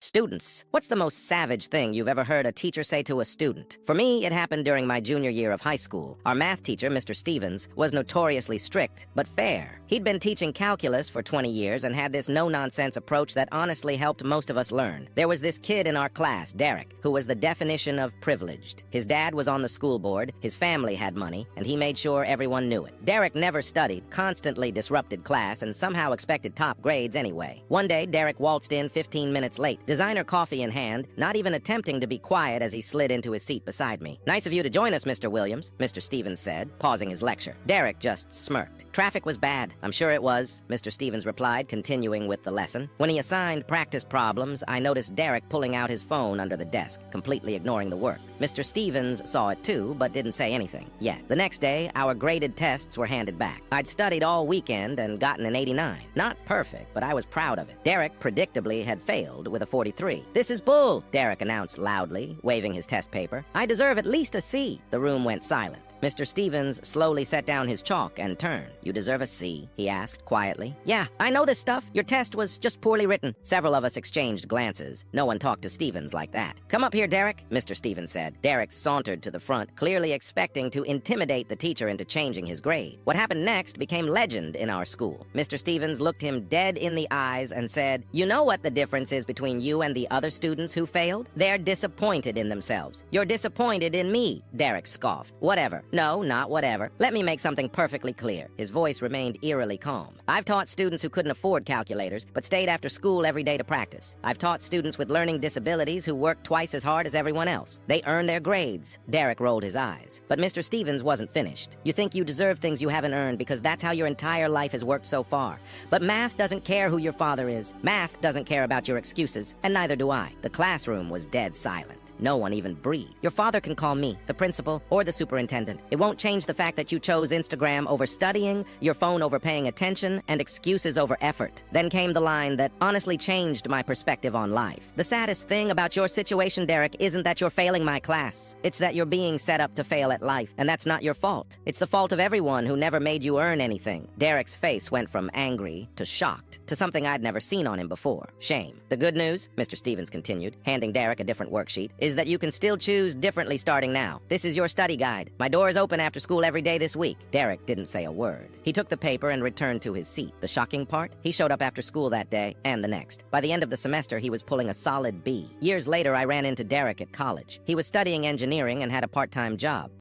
Students. What's the most savage thing you've ever heard a teacher say to a student? For me, it happened during my junior year of high school. Our math teacher, Mr. Stevens, was notoriously strict, but fair. He'd been teaching calculus for 20 years and had this no-nonsense approach that honestly helped most of us learn. There was this kid in our class, Derek, who was the definition of privileged. His dad was on the school board, his family had money, and he made sure everyone knew it. Derek never studied, constantly disrupted class, and somehow expected top grades anyway. One day, Derek waltzed in 15 minutes late, designer coffee in hand, not even attempting to be quiet as he slid into his seat beside me. "Nice of you to join us, Mr. Williams," Mr. Stevens said, pausing his lecture. Derek just smirked. "Traffic was bad." "I'm sure it was," Mr. Stevens replied, continuing with the lesson. When he assigned practice problems, I noticed Derek pulling out his phone under the desk, completely ignoring the work. Mr. Stevens saw it too, but didn't say anything yet. The next day, our graded tests were handed back. I'd studied all weekend and gotten an 89. Not perfect, but I was proud of it. Derek predictably had failed with a 43. "This is bull," Derek announced loudly, waving his test paper. "I deserve at least a C." The room went silent. Mr. Stevens slowly set down his chalk and turned. "You deserve a C?" he asked quietly. "Yeah, I know this stuff. Your test was just poorly written." Several of us exchanged glances. No one talked to Stevens like that. "Come up here, Derek," Mr. Stevens said. Derek sauntered to the front, clearly expecting to intimidate the teacher into changing his grade. What happened next became legend in our school. Mr. Stevens looked him dead in the eyes and said, "You know what the difference is between you and the other students who failed? They're disappointed in themselves." "You're disappointed in me," Derek scoffed. "Whatever." "No, not whatever. Let me make something perfectly clear." His voice remained eerily calm. "I've taught students who couldn't afford calculators, but stayed after school every day to practice. I've taught students with learning disabilities who worked twice as hard as everyone else. They earned their grades." Derek rolled his eyes. But Mr. Stevens wasn't finished. "You think you deserve things you haven't earned because that's how your entire life has worked so far. But math doesn't care who your father is. Math doesn't care about your excuses, and neither do I." The classroom was dead silent. No one even breathed. "Your father can call me, the principal, or the superintendent. It won't change the fact that you chose Instagram over studying, your phone over paying attention, and excuses over effort." Then came the line that honestly changed my perspective on life. "The saddest thing about your situation, Derek, isn't that you're failing my class. It's that you're being set up to fail at life, and that's not your fault. It's the fault of everyone who never made you earn anything." Derek's face went from angry to shocked to something I'd never seen on him before: shame. "The good news," Mr. Stevens continued, handing Derek a different worksheet, "is that you can still choose differently starting now. This is your study guide. My door is open after school every day this week." Derek didn't say a word. He took the paper and returned to his seat. The shocking part? He showed up after school that day and the next. By the end of the semester, he was pulling a solid B. Years later, I ran into Derek at college. He was studying engineering and had a part-time job.